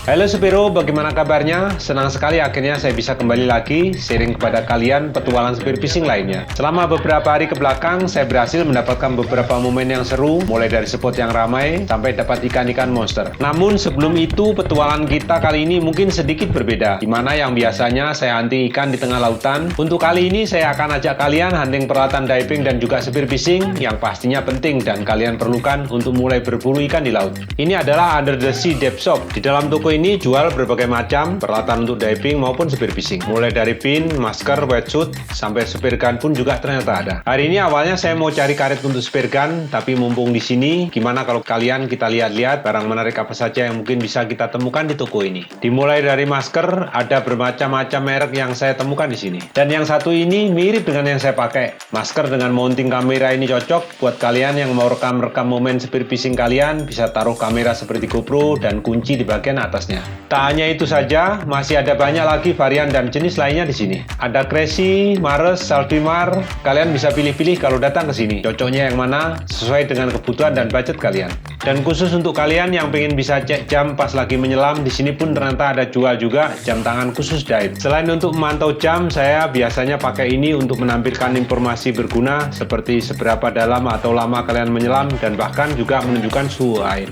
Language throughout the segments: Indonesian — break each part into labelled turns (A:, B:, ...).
A: Halo Supiro, bagaimana kabarnya? Senang sekali akhirnya saya bisa kembali lagi sharing kepada kalian petualangan spear fishing lainnya. Selama beberapa hari ke belakang, saya berhasil mendapatkan beberapa momen yang seru, mulai dari spot yang ramai sampai dapat ikan-ikan monster. Namun sebelum itu, petualangan kita kali ini mungkin sedikit berbeda, di mana yang biasanya saya hunting ikan di tengah lautan. Untuk kali ini saya akan ajak kalian hunting peralatan diving dan juga spear fishing yang pastinya penting dan kalian perlukan untuk mulai berburu ikan di laut. Ini adalah Under the Sea Dive Shop. Di dalam toko ini jual berbagai macam peralatan untuk diving maupun spear fishing. Mulai dari pin, masker, wetsuit, sampai spear gun pun juga ternyata ada. Hari ini awalnya saya mau cari karet untuk spear gun, tapi mumpung di sini, gimana kalau kalian kita lihat-lihat barang menarik apa saja yang mungkin bisa kita temukan di toko ini. Dimulai dari masker, ada bermacam-macam merek yang saya temukan di sini. Dan yang satu ini mirip dengan yang saya pakai. Masker dengan mounting kamera ini cocok buat kalian yang mau rekam-rekam momen spear fishing kalian, bisa taruh kamera seperti GoPro dan kunci di bagian atasnya. Tak hanya itu saja, masih ada banyak lagi varian dan jenis lainnya di sini. Ada Crazy, Mars, Saltimar. Kalian bisa pilih-pilih kalau datang ke sini. Cocoknya yang mana sesuai dengan kebutuhan dan budget kalian. Dan khusus untuk kalian yang pengen bisa cek jam pas lagi menyelam, di sini pun ternyata ada jual juga jam tangan khusus dive. Selain untuk memantau jam, saya biasanya pakai ini untuk menampilkan informasi berguna seperti seberapa dalam atau lama kalian menyelam dan bahkan juga menunjukkan suhu air.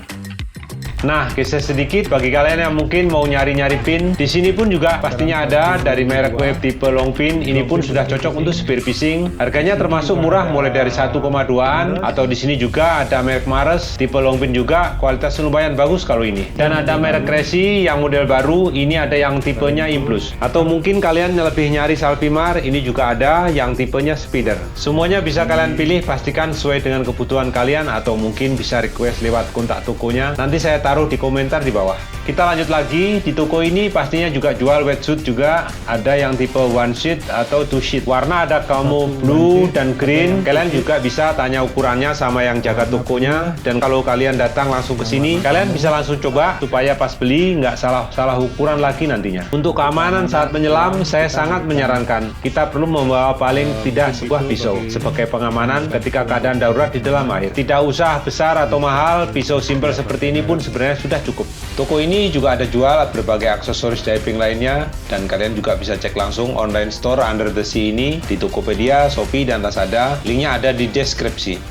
A: Nah, geser sedikit bagi kalian yang mungkin mau nyari-nyari pin, di sini pun juga pastinya ada dari merek wave tipe long pin. Ini pun sudah cocok untuk spear fishing. Harganya termasuk murah, mulai dari 1,2an, atau di sini juga ada merek Mars tipe long pin juga, kualitas lumayan bagus kalau ini. Dan ada merek Crazy yang model baru, ini ada yang tipenya Implus. Atau mungkin kalian lebih nyari Saltimar, ini juga ada yang tipenya Speeder. Semuanya bisa kalian pilih, pastikan sesuai dengan kebutuhan kalian atau mungkin bisa request lewat kontak tokonya. Nanti saya taruh di komentar di bawah. Kita lanjut lagi, di toko ini pastinya juga jual wetsuit juga, ada yang tipe one sheet atau two sheet. Warna ada camo blue dan green. Kalian juga bisa tanya ukurannya sama yang jaga tokonya, dan kalau kalian datang langsung ke sini, kalian bisa langsung coba supaya pas beli nggak salah ukuran lagi nantinya. Untuk keamanan saat menyelam, saya sangat menyarankan kita perlu membawa paling tidak sebuah pisau sebagai pengamanan ketika keadaan darurat di dalam air. Tidak usah besar atau mahal, pisau simple seperti ini pun sebenarnya sudah cukup. Toko ini juga ada jual berbagai aksesoris diving lainnya, dan kalian juga bisa cek langsung online store Under the Sea ini di Tokopedia, Shopee, dan Lazada. Linknya ada di deskripsi.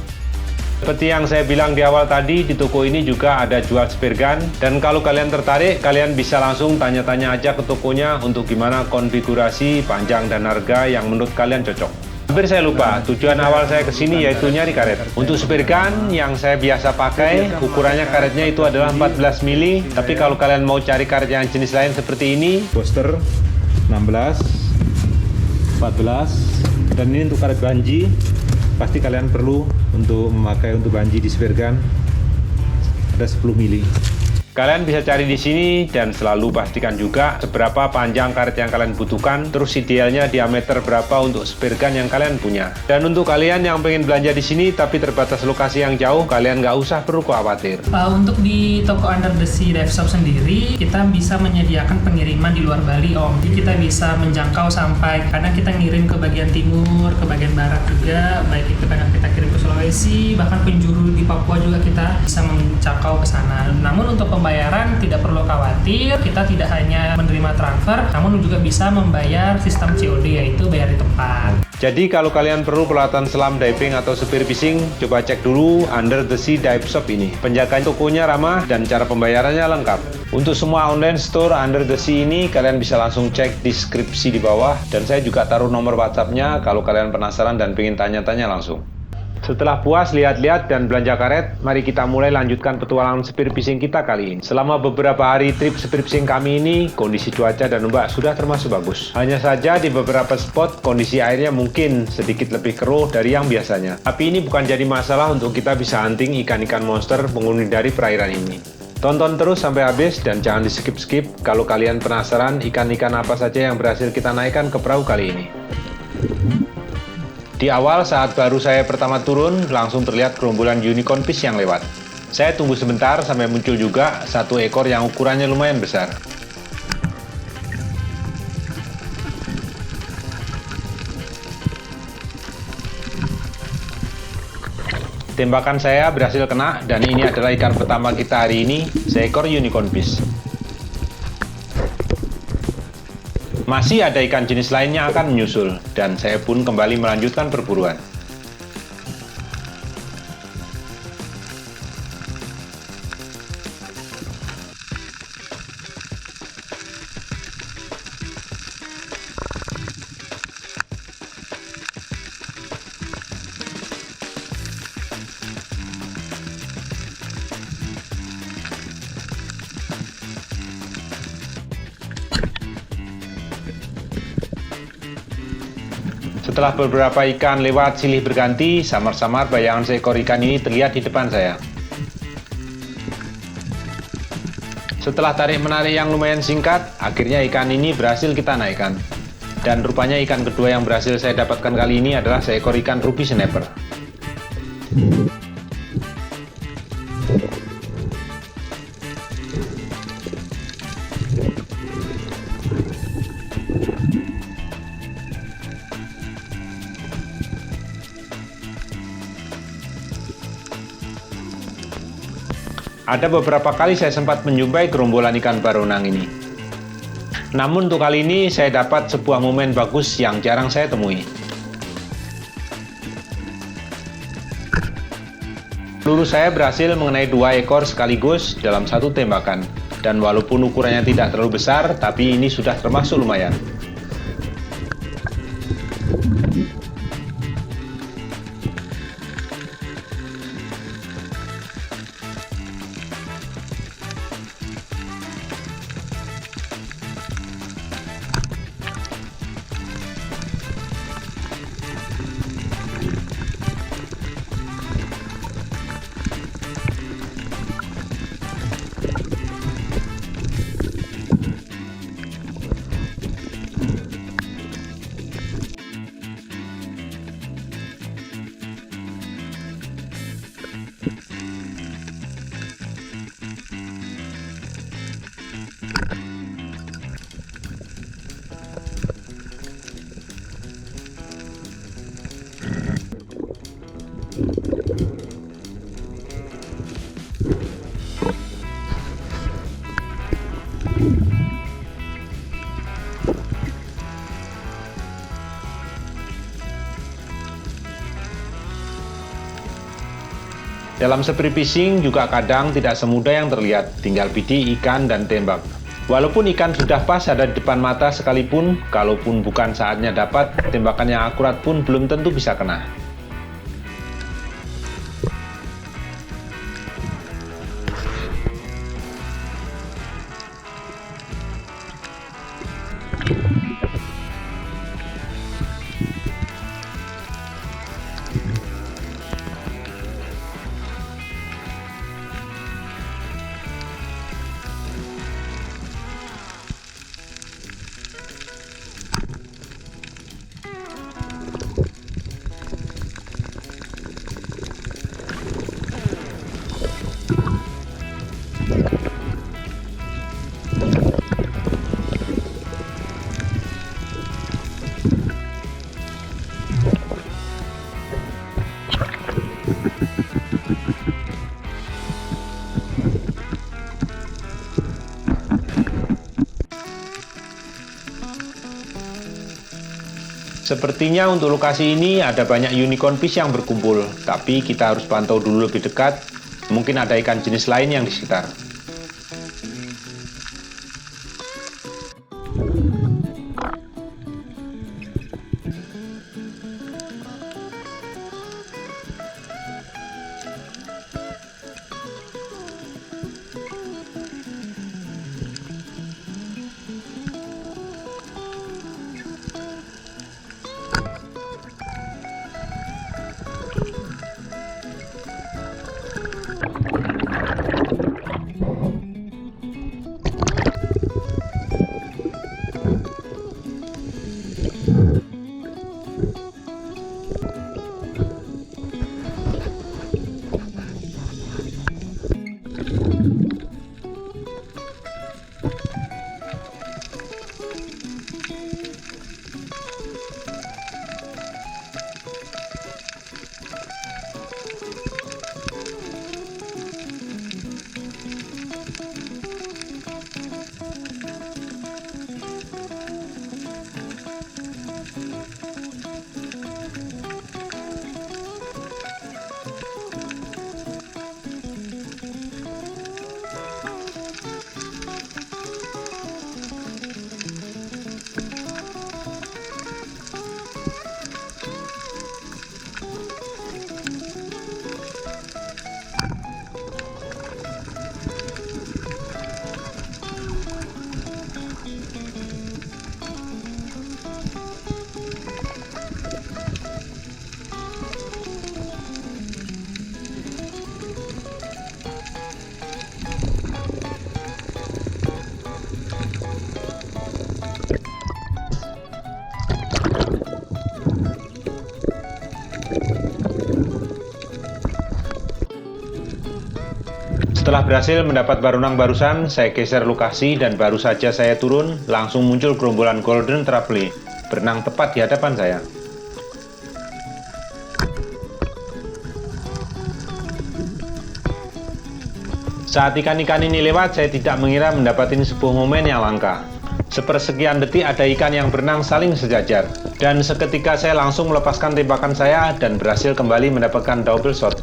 A: Seperti yang saya bilang di awal tadi, di toko ini juga ada jual spear gun, dan kalau kalian tertarik, kalian bisa langsung tanya-tanya aja ke tokonya untuk gimana konfigurasi, panjang, dan harga yang menurut kalian cocok. Hampir saya lupa, tujuan awal saya kesini yaitu nyari karet. Untuk spear gun yang saya biasa pakai, ukurannya karetnya itu adalah 14 mili. Tapi kalau kalian mau cari karet yang jenis lain seperti ini, Poster 16, 14, dan ini untuk karet banji. Pasti kalian perlu untuk memakai untuk banji di spear gun, ada 10 mili. Kalian bisa cari di sini dan selalu pastikan juga seberapa panjang karet yang kalian butuhkan, terus idealnya diameter berapa untuk spear gun yang kalian punya. Dan untuk kalian yang pengen belanja di sini tapi terbatas lokasi yang jauh, kalian nggak usah perlu khawatir.
B: Untuk di toko Under the Sea Dive Shop sendiri, kita bisa menyediakan pengiriman di luar Bali, Om. Jadi kita bisa menjangkau sampai, kadang kita ngirim ke bagian timur, ke bagian barat juga, baik itu kadang kita kirim ke Sulawesi, bahkan penjuru di Papua juga kita bisa menjangkau ke sana. Namun untuk pembayaran tidak perlu khawatir, kita tidak hanya menerima transfer, namun juga bisa membayar sistem COD, yaitu bayar di tempat.
A: Jadi kalau kalian perlu peralatan selam diving atau spear fishing, coba cek dulu Under the Sea Dive Shop ini. Penjagaan tokonya ramah dan cara pembayarannya lengkap. Untuk semua online store Under the Sea ini, kalian bisa langsung cek deskripsi di bawah, dan saya juga taruh nomor WhatsApp-nya kalau kalian penasaran dan pengen tanya-tanya langsung. Setelah puas lihat-lihat dan belanja karet, mari kita mulai lanjutkan petualangan spear fishing kita kali ini. Selama beberapa hari trip spear fishing kami ini, kondisi cuaca dan ombak sudah termasuk bagus. Hanya saja di beberapa spot, kondisi airnya mungkin sedikit lebih keruh dari yang biasanya. Tapi ini bukan jadi masalah untuk kita bisa hunting ikan-ikan monster penghuni dari perairan ini. Tonton terus sampai habis dan jangan di skip-skip kalau kalian penasaran ikan-ikan apa saja yang berhasil kita naikkan ke perahu kali ini. Di awal saat baru saya pertama turun, langsung terlihat gerombolan unicorn fish yang lewat. Saya tunggu sebentar sampai muncul juga satu ekor yang ukurannya lumayan besar. Tembakan saya berhasil kena, dan ini adalah ikan pertama kita hari ini, seekor unicorn fish. Masih ada ikan jenis lainnya akan menyusul, dan saya pun kembali melanjutkan perburuan. Setelah beberapa ikan lewat silih berganti, samar-samar bayangan seekor ikan ini terlihat di depan saya. Setelah tarik-menarik yang lumayan singkat, akhirnya ikan ini berhasil kita naikkan. Dan rupanya ikan kedua yang berhasil saya dapatkan kali ini adalah seekor ikan ruby snapper. Ada beberapa kali saya sempat menjumpai gerombolan ikan baronang ini. Namun untuk kali ini saya dapat sebuah momen bagus yang jarang saya temui. Peluru saya berhasil mengenai 2 ekor sekaligus dalam satu tembakan. Dan walaupun ukurannya tidak terlalu besar, tapi ini sudah termasuk lumayan. Dalam spear fishing juga kadang tidak semudah yang terlihat, tinggal bidik ikan dan tembak. Walaupun ikan sudah pas ada di depan mata sekalipun, kalaupun bukan saatnya dapat, tembakan yang akurat pun belum tentu bisa kena. Sepertinya untuk lokasi ini ada banyak unicorn fish yang berkumpul, tapi kita harus pantau dulu lebih dekat, mungkin ada ikan jenis lain yang di sekitar. Setelah berhasil mendapat barunang barusan, saya geser lokasi dan baru saja saya turun, langsung muncul gerombolan golden trable berenang tepat di hadapan saya. Saat ikan-ikan ini lewat, saya tidak mengira mendapatkan sebuah momen yang langka. Sepersekian detik ada ikan yang berenang saling sejajar, dan seketika saya langsung melepaskan tembakan saya dan berhasil kembali mendapatkan double shot.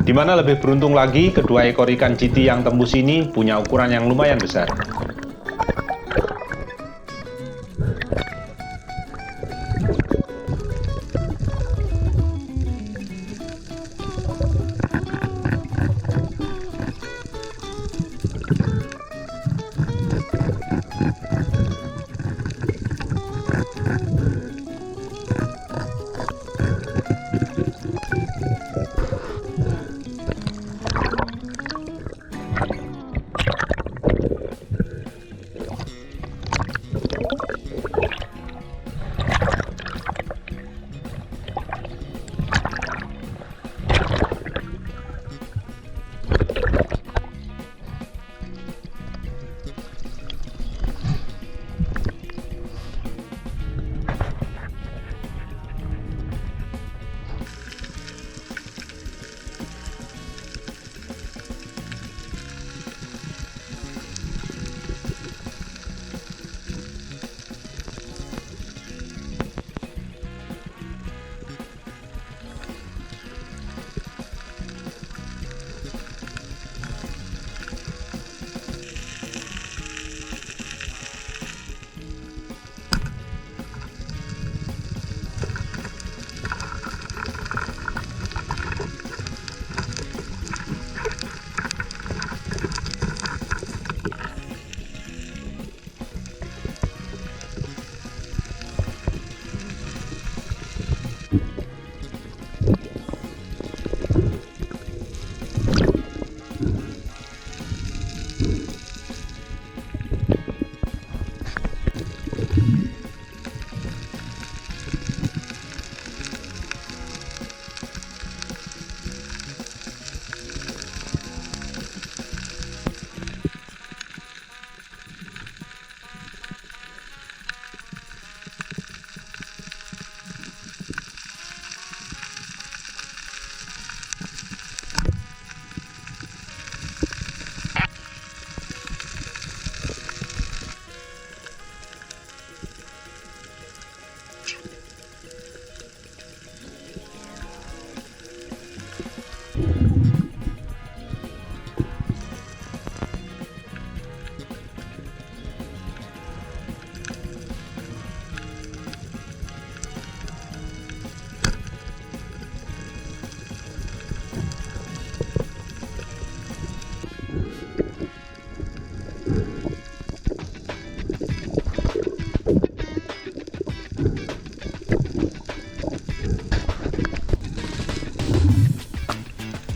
A: Di mana lebih beruntung lagi, kedua ekor ikan GT yang tembus ini punya ukuran yang lumayan besar.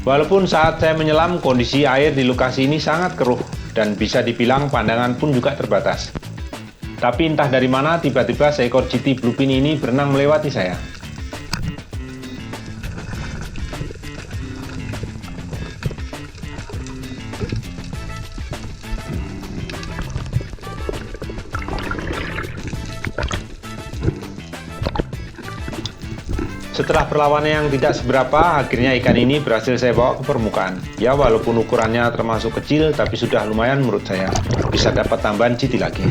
A: Walaupun saat saya menyelam, kondisi air di lokasi ini sangat keruh dan bisa dibilang pandangan pun juga terbatas. Tapi entah dari mana tiba-tiba seekor GT bluefin ini berenang melewati saya. Setelah perlawanan yang tidak seberapa, akhirnya ikan ini berhasil saya bawa ke permukaan. Ya, walaupun ukurannya termasuk kecil, tapi sudah lumayan menurut saya. Bisa dapat tambahan GT lagi.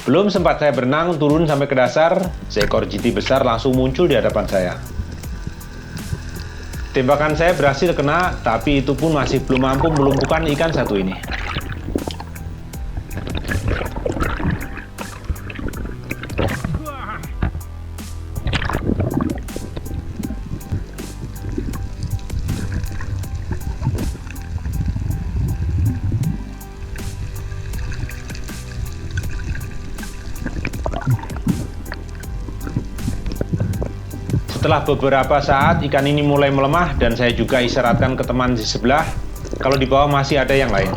A: Belum sempat saya berenang turun sampai ke dasar, seekor jiti besar langsung muncul di hadapan saya. Tembakan saya berhasil kena, tapi itu pun masih belum mampu melumpuhkan ikan satu ini. Setelah beberapa saat, ikan ini mulai melemah dan saya juga isyaratkan ke teman di sebelah kalau di bawah masih ada yang lain.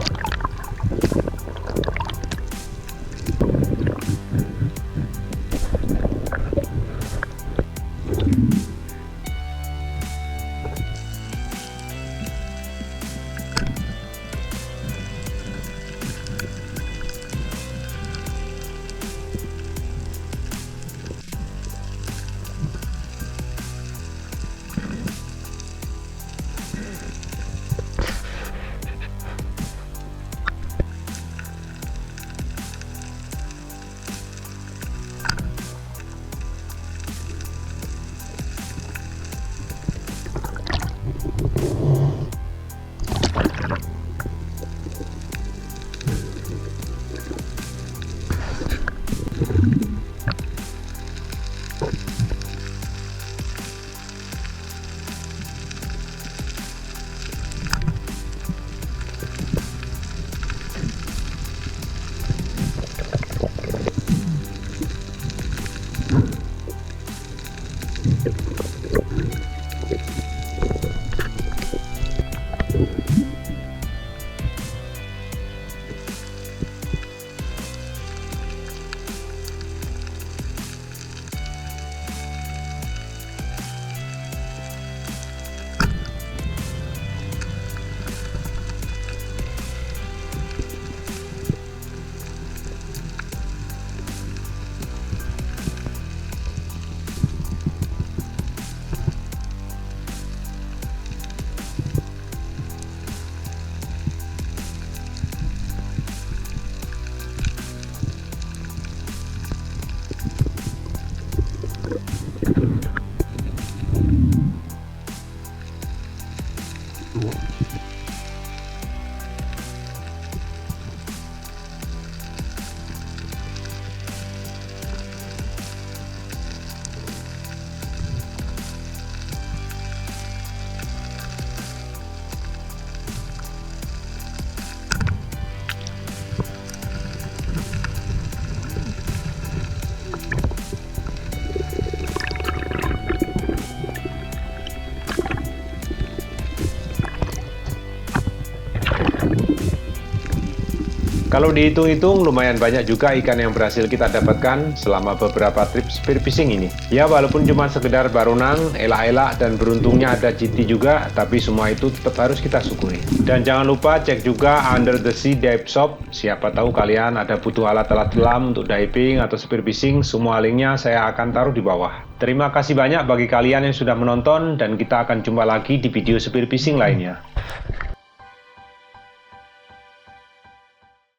A: Kalau dihitung-hitung lumayan banyak juga ikan yang berhasil kita dapatkan selama beberapa trip spearfishing ini. Ya walaupun cuma sekedar barunang, elak-elak dan beruntungnya ada jiti juga, tapi semua itu tetap harus kita syukuri. Dan jangan lupa cek juga Under the Sea Dive Shop, siapa tahu kalian ada butuh alat-alat selam untuk diving atau spearfishing, semua linknya saya akan taruh di bawah. Terima kasih banyak bagi kalian yang sudah menonton dan kita akan jumpa lagi di video spearfishing lainnya.